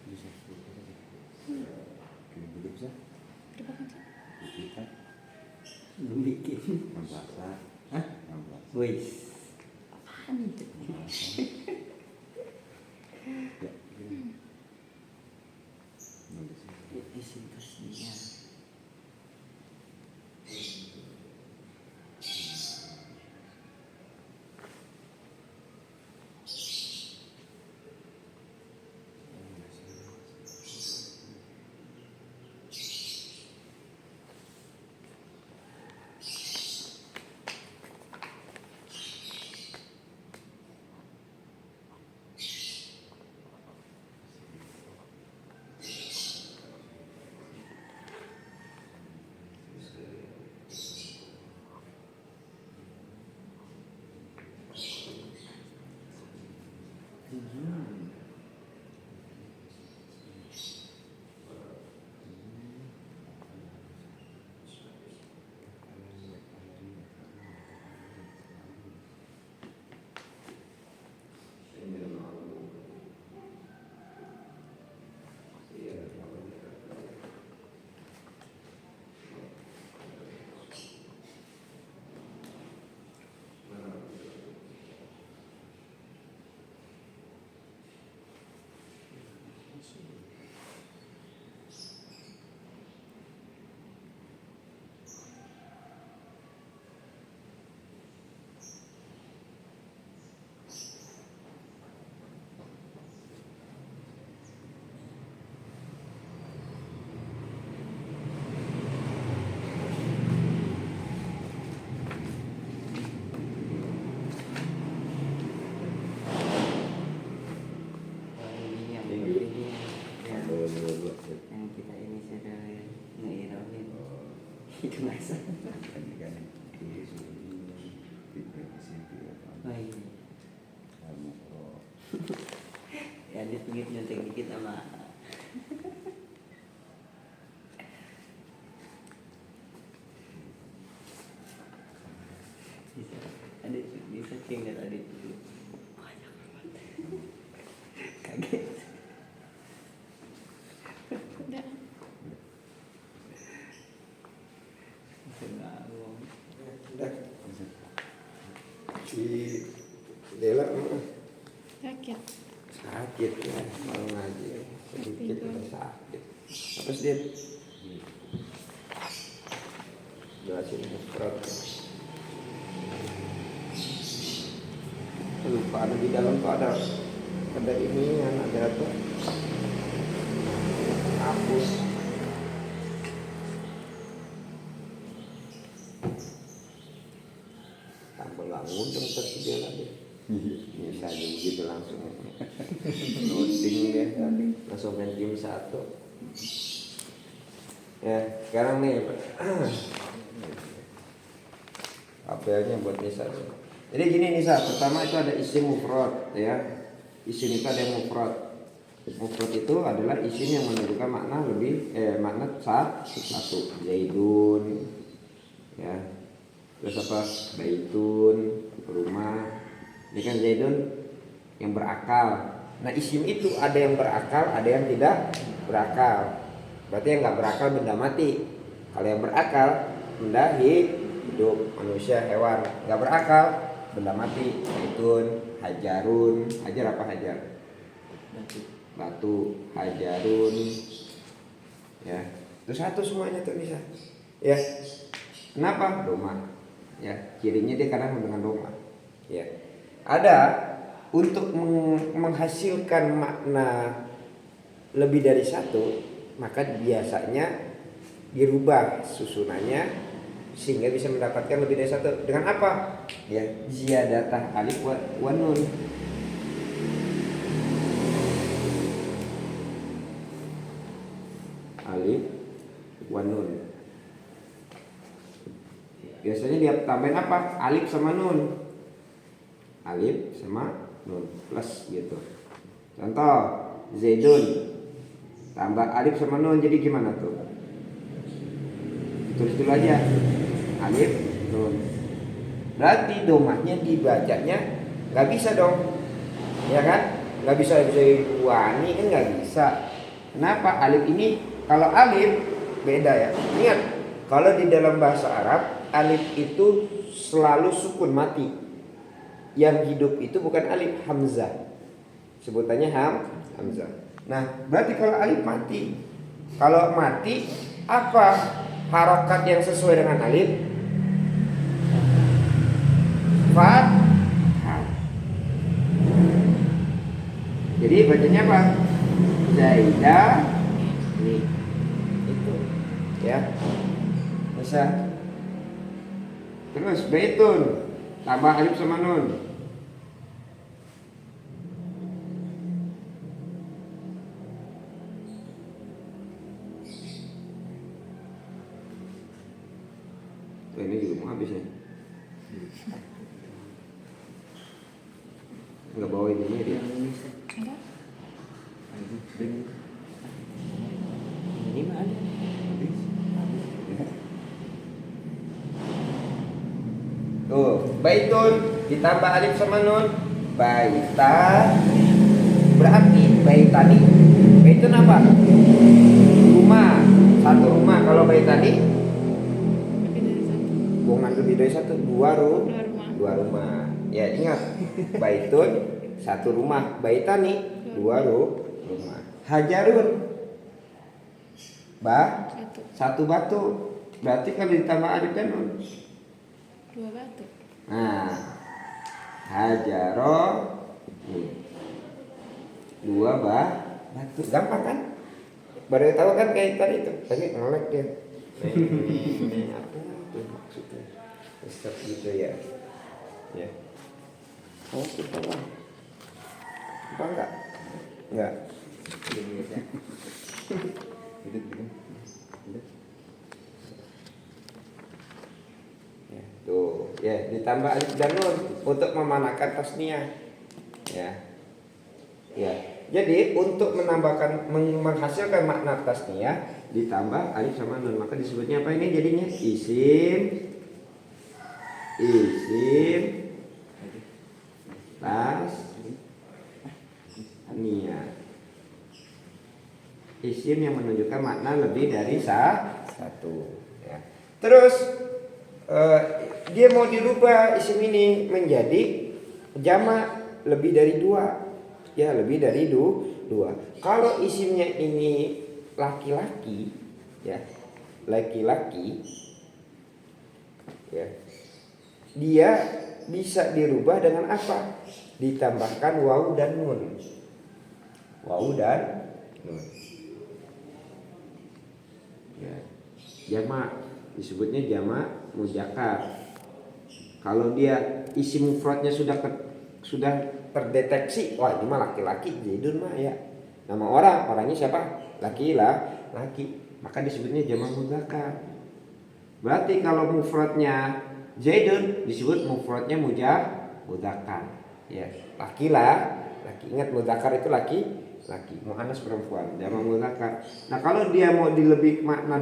Bisa. Kirim bisa. Berapa kan? Kita Belum bikin. 16. Hah? 16. Wis. Apaan itu? Ya, kirim. Nulis. Isi tasnya. Ini yang pentingnya yang kita ini sudah ngeirauin itu masa. Kan tulis ini tidak SMP Oh iya. Al-Muqra. Ya dikit nyontek dikit sama bisa ada bisa tinggal ada itu banyak banget kaget. Udah. Bisa ngawang. Udah. Si Dela Sakit. sakit ya, mau ngaji sedikit udah sakit. Apa sih dia? Jelasin mufrad. Lupa ada di dalam tuh ada ini yang ada tuh hapus. Tambah nggak ngundang terus dia lagi. Misalnya begitu langsung. Loading dia langsung main game 1. Ya sekarang nih apelnya buat Nisa. Jadi gini Nisa, pertama itu ada isim mufrad ya. Isim itu ada yang mufrad. Mufrad itu adalah isim yang menunjukkan makna makna satu. Zaidun ya. Terus apa? Baitun, rumah. Ini kan Zaidun yang berakal. Nah isim itu ada yang berakal, ada yang tidak berakal. Berarti yang nggak berakal benda mati. Kalau yang berakal benda hidup, manusia, hewan. Nggak berakal benda mati. Baitun, hajarun. Hajar apa hajar? Batu. Hajarun. Ya. Terus satu semuanya tuh bisa. Ya. Kenapa? Doma. Ya. Cirinya dia kadang dengan doma. Ya. Ada untuk menghasilkan makna lebih dari satu, maka biasanya dirubah susunannya sehingga bisa mendapatkan lebih dari satu. Dengan apa? Ya, ziyadatah alif wa nun. Alif wa nun. Biasanya dia tambahin apa? Alif sama nun. Alif sama nun plus gitu. Contoh Zaidun tambah alif sama nun jadi gimana tuh? Tulis dulu aja alif nun. Berarti domahnya dibacanya nggak bisa dong, ya kan? Nggak bisa wani kan nggak bisa. Kenapa? Alif ini kalau alif beda ya. Ingat kalau di dalam bahasa Arab alif itu selalu sukun mati. Yang hidup itu bukan alif, hamzah. Sebutannya hamzah. Nah, berarti kalau alif mati. Kalau mati, apa harokat yang sesuai dengan alif? Fathah. Jadi bacanya apa? Zaidah. Nih. Itu. Ya. Bisa. Terus baitun tambah alif sama nun. Ini juga mau habis ya. Nggak bawa ini dia. Ada? Ini mah ada. Tuh, baitun ditambah alif sama nun. Baita berarti baitani. Baitun apa? Rumah. Satu rumah. Kalau baitani lebih dari satu, dua rumah. Ya ingat, baitun satu rumah, baitani dua rumah. Hajarun satu batu. Berarti kalau ditambah alif dan nun Dua batu. nah hajaro dua batu. Gampang kan? Baru tahu kan kayak tadi itu. Tadi ngelek dia. Apa itu maksudnya? Ustaz gitu ya. Ya. Oh, kita lah. Apa enggak? Enggak. Ya, tuh, ya ditambah alif dan nun untuk memanakan tasniah. Ya. Ya. Jadi untuk menghasilkan makna tasniah ditambah alif sama nun, maka disebutnya apa ini jadinya? Isim tasniah. Isim yang menunjukkan makna lebih dari satu ya. Terus dia mau dirubah isim ini menjadi jamak lebih dari dua. Ya, lebih dari dua. Kalau isimnya ini laki-laki ya, laki-laki ya, dia bisa dirubah dengan apa? Ditambahkan wawu dan nun. Wawu dan nun. Ya. Jamak disebutnya jamak muzakkar. Kalau dia isim mufradnya sudah terdeteksi, wah ini mah laki-laki, Zaidun mah ya. Nama orangnya siapa? Laki. Maka disebutnya jamak mudzakkar. Berarti kalau mufradnya Zaidun disebut mufradnya mudzakkar. Ya, laki. Ingat mudzakkar itu laki. Muannas perempuan, jamak mudzakkar. Nah, kalau dia mau dilebih makna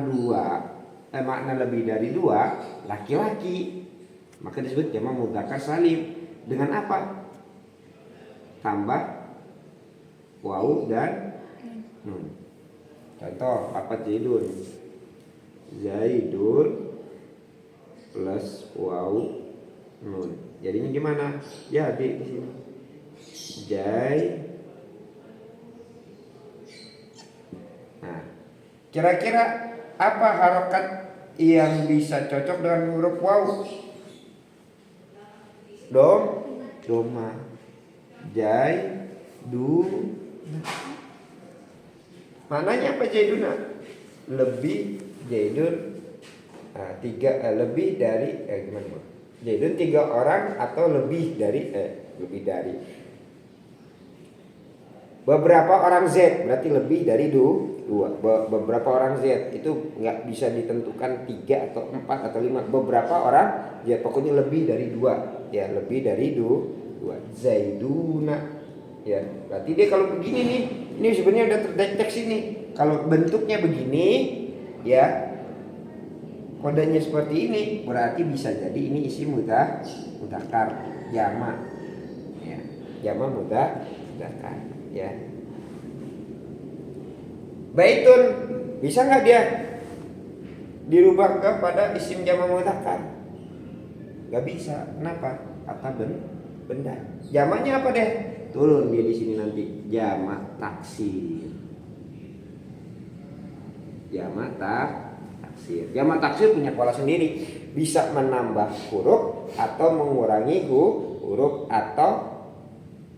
makna lebih dari 2, laki-laki, maka disebut jamak mudzakkar salim. Dengan apa? Tambah wawu dan nun. Contoh apa Zaidun? Zaidun plus wawu nun. Jadinya gimana? Jadi di sini Nah, kira-kira apa harokat yang bisa cocok dengan huruf wawu? Doma. Mananya apa Zaiduna? Lebih Zaidun lebih dari gimana? Zaidun 3 orang atau lebih dari beberapa orang Z, berarti lebih dari 2. Beberapa orang Z itu nggak bisa ditentukan 3 atau 4 atau 5. Beberapa orang Z, pokoknya lebih dari 2. Ya, lebih dari 2. Zaiduna. Ya, berarti dia kalau begini nih, ini sebenarnya udah terdeteksi nih. Kalau bentuknya begini, ya, kodenya seperti ini, berarti bisa jadi ini isi mudzakkar jamak. Ya, jamak mudzakkar. Ya. Baitun, bisa nggak dia dirubah kepada isim jamak mudzakkar? Nggak bisa. Kenapa? Kata benda. Jamaknya apa deh? Turun dia di sini nanti. Jamak taksir. Jamak taksir punya pola sendiri. Bisa menambah huruf atau mengurangi huruf atau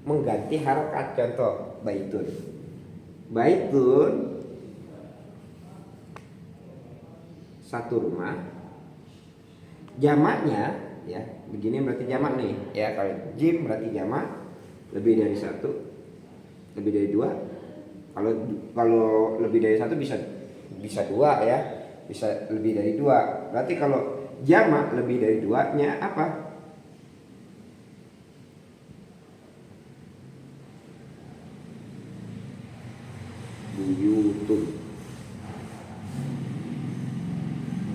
mengganti harokat. Contoh baitun. Satu rumah. Jamaknya ya, begini berarti jamak nih. Ya, kalau jim berarti jamak lebih dari 1, lebih dari 2. Kalau lebih dari 1 bisa 2 ya. Bisa lebih dari 2. Berarti kalau jamak lebih dari 2-nya apa?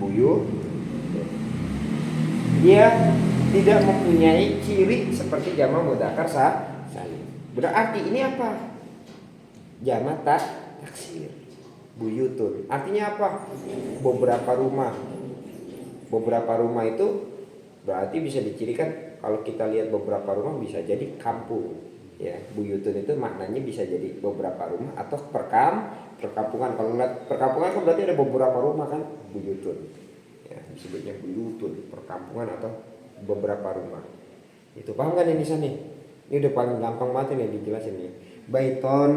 Buyut. Dia tidak mempunyai ciri seperti jamak mudzakkar salim. Berarti ini apa? Jamak taksir. Buyutun. Artinya apa? Beberapa rumah. Beberapa rumah itu berarti bisa dicirikan, kalau kita lihat beberapa rumah bisa jadi kampung. Ya, buyutun itu maknanya bisa jadi beberapa rumah atau perkampungan. Kalau lihat perkampungan kan berarti ada beberapa rumah kan, buyutun. Ya, disebutnya buyutun, perkampungan atau beberapa rumah. Itu paham kan ini nih? Ini udah paling gampang banget nih dijelasin nih. Baiton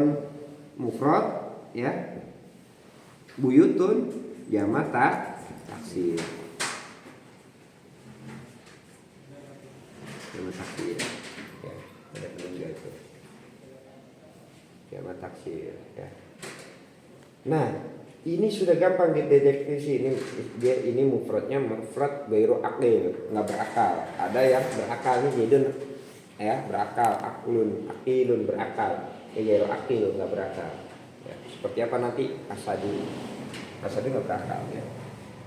mufrad ya. Buyutun jamak taksir. Jamak taksir. Ya, ada penunjuk itu. Jamak taksir ya. Nah, ini sudah gampang dideteksi. Ini mufradnya mufrad ghairu aqil, enggak berakal. Ada yang berakal nih Zaidun ya, berakal, aqilun berakal. Ghairu aqil enggak berakal. Ya, seperti apa nanti asadu enggak berakal ya.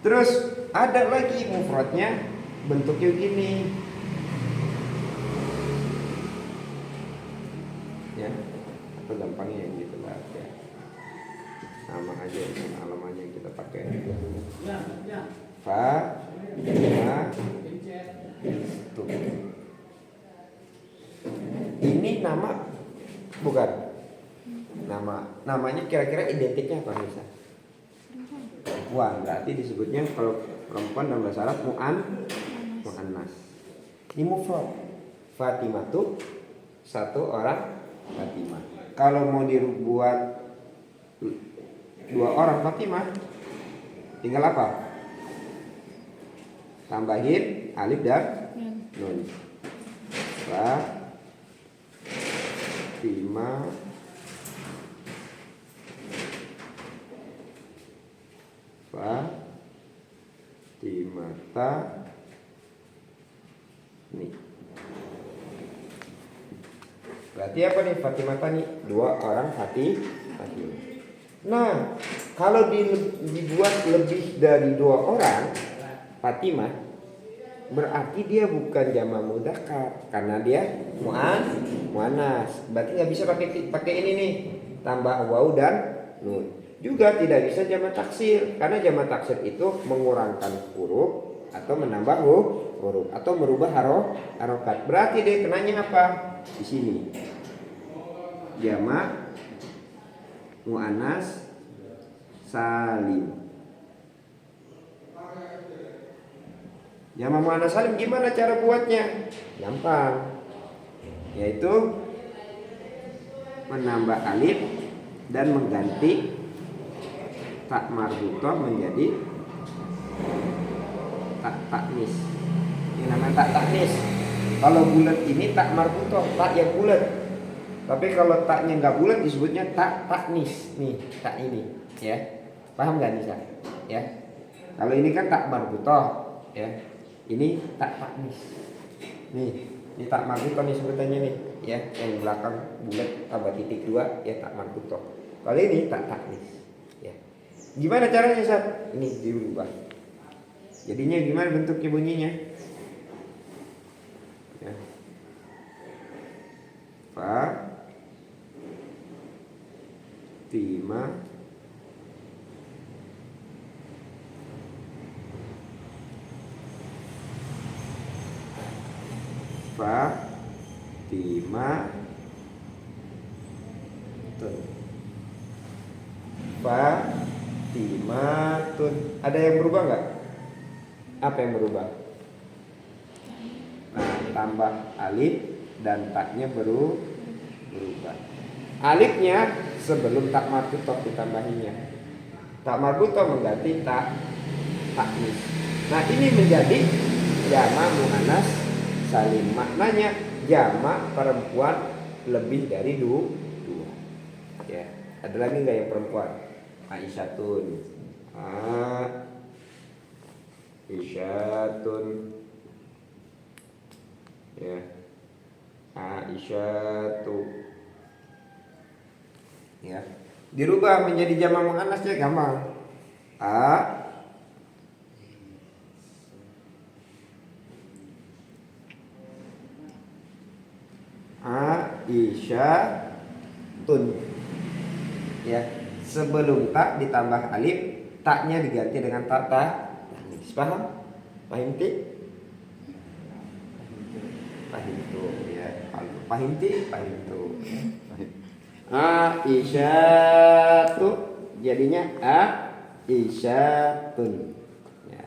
Terus ada lagi mufradnya bentuknya gini. Ya, apa gampangnya yang gitu lah ya. Sama aja dengan alamannya yang kita pakai. Tuh. Ini nama bukan? Namanya kira-kira identiknya apa bisa? Perempuan. Berarti disebutnya kalau perempuan dalam bahasa Arab muannas. Ini mufrad. Fatimah tuh satu orang Fatimah. Kalau mau dibuat 2 orang Fatimah, tinggal apa? Tambahin alif dan nun. Fatima, Fatimata nih. Berarti apa nih Fatimata nih? Dua orang Fatimah. Nah, kalau dibuat lebih dari dua orang Fatimah, berarti dia bukan jamak mudzakkar karena dia muannas. Berarti nggak bisa pakai ini nih, tambah waw dan nun. Juga tidak bisa jamak taksir karena jamak taksir itu mengurangkan huruf atau menambah huruf atau merubah harokat. Berarti dia kenanya apa? Di sini jamak muannas salim. Jamak muannas salim gimana cara buatnya? Gampang. Yaitu menambah alif dan mengganti tak marbutah menjadi tak taknis. Ini namanya tak taknis. Kalau bulat ini tak marbutah, tak yang bulat. Tapi kalau taknya nggak bulat disebutnya tak taknis. Nih, tak ini, ya. Paham nggak Nisa? Ya. Kalau ini kan tak marbutah, ya. Ini tak taknis. Nih, ini tak marbutah nih sebutannya nih, ya. Yang belakang bulat tambah titik 2, ya tak marbutah. Kalau ini tak taknis, ya. Gimana caranya Ustaz? Ini dirubah. Jadinya gimana bentuknya bunyinya? Ya. Fatimah Fatimatun. Ada yang berubah nggak? Apa yang berubah? Nah, tambah alif dan taknya berubah. Alifnya sebelum tak marbutah ditambahinya. Tak marbutah mengganti tak taknis. Nah, ini menjadi jamak muannas salim. Maknanya jamak perempuan lebih dari dua. Ya, ada lagi nggak yang perempuan? Aisyatun. Aisyatun. Ya. Aisyatu. Ya. Dirubah menjadi jamak muannasnya gampang. Aisyatun. Ya, sebelum tak ditambah alif, taknya diganti dengan tak. Paham? Pahimti? Pahimtu ya. Pahimti? Pahimtu. Aisyatu jadinya Aisyatun. Ya.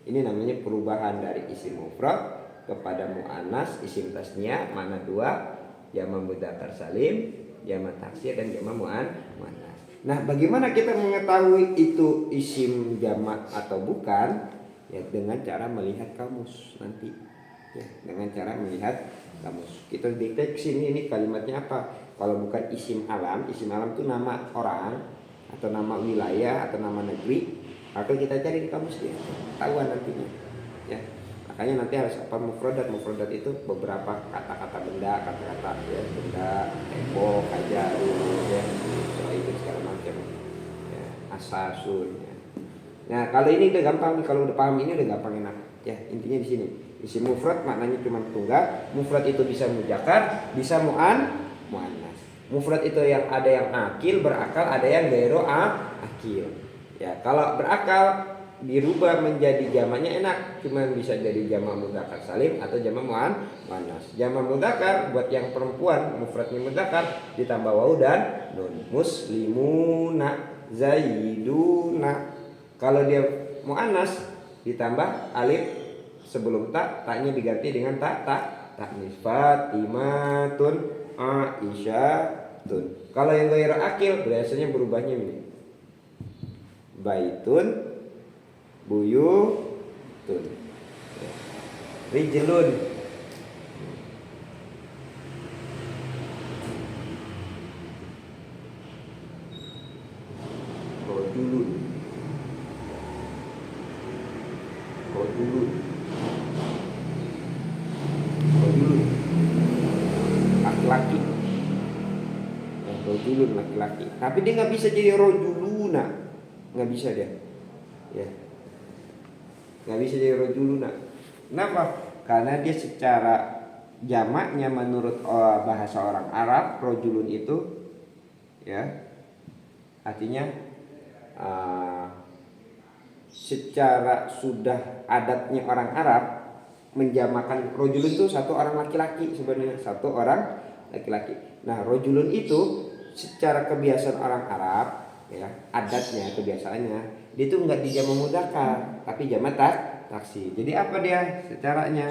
Ini namanya perubahan dari isim mufrad kepada muannas isim tasnya mana dua, jamak mudzakkar salim, jamak taksir dan jamak muannas. Nah, bagaimana kita mengetahui itu isim jamak atau bukan? Ya, dengan cara melihat kamus nanti. Ya, dengan cara melihat kamus. Kita deteksi ini kalimatnya apa? Kalau bukan isim alam itu nama orang atau nama wilayah atau nama negeri, atau kita cari di kamus dia, tahuan nantinya. Ya. Makanya nanti harus apa mufradat itu beberapa kata-kata benda, kata-kata ya, benda, tembok, kaca, ya, soal itu segala macam. Ya, asasun. Ya. Nah, kalau ini udah gampang, kalau udah paham ini udah gampang enak. Ya, intinya di sini. Isim mufrad maknanya cuma tunggal. Mufrad itu bisa mudzakkar, bisa muannas. Mufrad itu yang ada yang akil, berakal, ada yang ghairu akil. Ya, kalau berakal dirubah menjadi jamaknya enak, cuma bisa jadi jamak mudzakkar salim atau jamak muannas. Jamak mudzakkar buat yang perempuan, mufradnya mudzakkar ditambah waw dan nun. Muslimuna, zaiduna. Kalau dia muannas ditambah alif sebelum taknya diganti dengan taknis. Fatimatun, Aisyatun. Kalau yang ghairu akil biasanya berubahnya ini. Baitun, buyutun, rijlun. rojulun. Rojulun. Rojulun. Laki-laki. Rojulun laki-laki. Tapi dia nggak bisa jadi rojuluna. Nggak bisa dia. Ya. Nggak bisa jadi rojuluna. Kenapa? Karena dia secara jamaknya menurut bahasa orang Arab, rojulun itu ya artinya secara sudah adatnya orang Arab menjamakan rojulun itu satu orang laki-laki, sebenarnya satu orang laki-laki. Nah, rojulun itu secara kebiasaan orang Arab ya, adatnya, kebiasaannya dia itu enggak dijamak mudzakkar tapi jamak taksir. Jadi apa dia secaranya?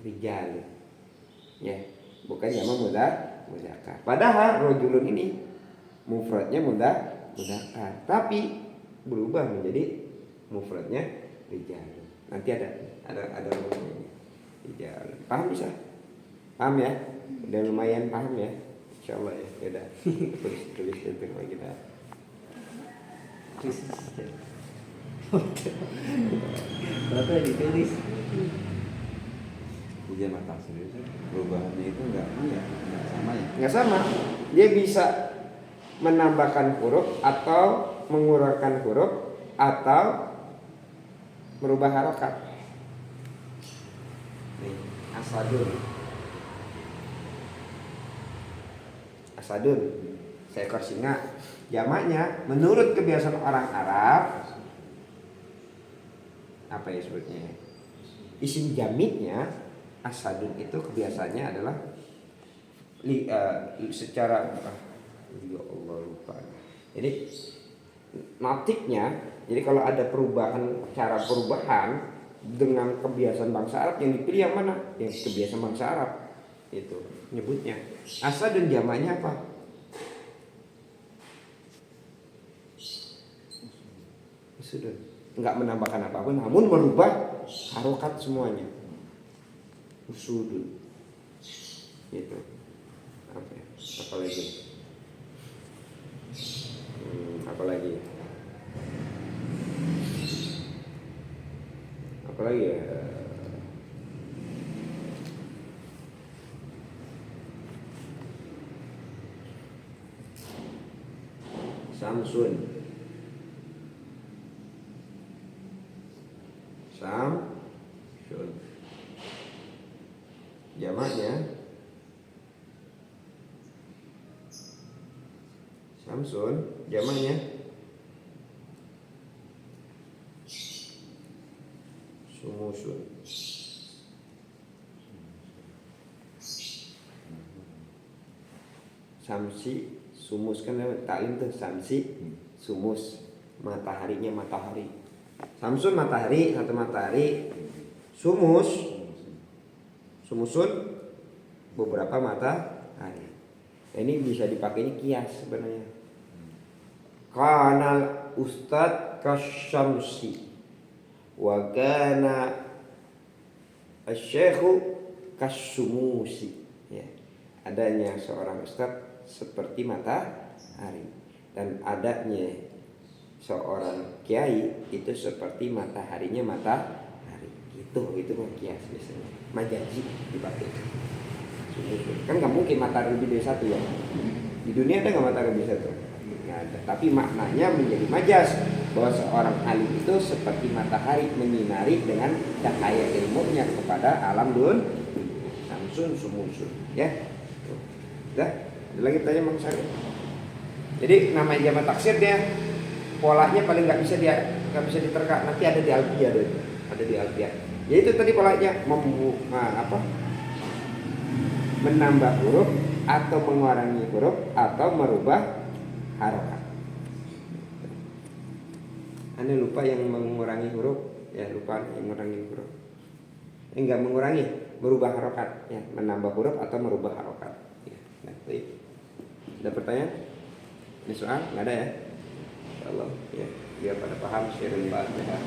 Rijal. Ya, bukan jamak mudzakkar. Padahal rojulun ini mufradnya mudzakkar, tapi berubah menjadi mufradnya rijal. Nanti ada rumusnya. Rijal. Paham bisa? Paham ya? Udah lumayan paham ya? Insyaallah ya. Udah. Tulis itu kalau kita. Berapa ditulis? Jamak taksir itu perubahannya itu enggak sama ya. Nggak sama. Dia bisa menambahkan huruf atau mengurangkan huruf atau merubah harokat. Nih, asadun. Asadun, seekor singa. Jamaknya menurut kebiasaan orang Arab apa ya sebutnya? Isim jamidnya asadun itu kebiasaannya adalah secara ya Allah lupa. Jadi natiknya, jadi kalau ada perubahan, cara perubahan dengan kebiasaan bangsa Arab, yang dipilih yang mana? Yang kebiasaan bangsa Arab itu nyebutnya. Asadun jamaknya apa? Usudun. Enggak menambahkan apapun, namun merubah harokat semuanya. Usudun. Gitu. Apa lagi? Apa lagi? Apa lagi ya? Samsun. Samsun. Jamaknya Samsun, jamaknya Sumusun. Samsi, sumus kan taklim tuh samsi, sumus, mataharinya matahari. Samsun matahari, satu matahari. Sumus, sumusun beberapa matahari. Ini bisa dipakai, ini kias sebenarnya. Kanal ustad kasyamsi wa kana asyekhu kasumusi. Ya, adanya seorang ustad seperti matahari dan adanya seorang kiai itu seperti mataharinya matahari. Itu kias biasanya. Majazi dipakai. Kan nggak mungkin matahari lebih dari satu ya. Di dunia ada nggak matahari lebih satu? Nggak ada. Tapi maknanya menjadi majaz bahwa seorang alim itu seperti matahari menyinari dengan cahaya ilmunya kepada alam dunia. Samsun sumusun. Ya. Dah. Ada lagi tanya Mang Sari. Jadi nama jamak taksir dia polanya paling nggak bisa diterka. Nanti ada di Alfiyah deh. Ada di Alfiyah. Yaitu tadi polanya menambah huruf atau mengurangi huruf atau merubah harokat. Anda lupa yang mengurangi huruf, ya lupa yang mengurangi huruf. Enggak mengurangi, merubah harokat, ya menambah huruf atau merubah harokat. Ya, nanti. Ada pertanyaan? Ini soal? Nggak ada ya? Insyaallah ya, biar pada paham syirik Fatihah.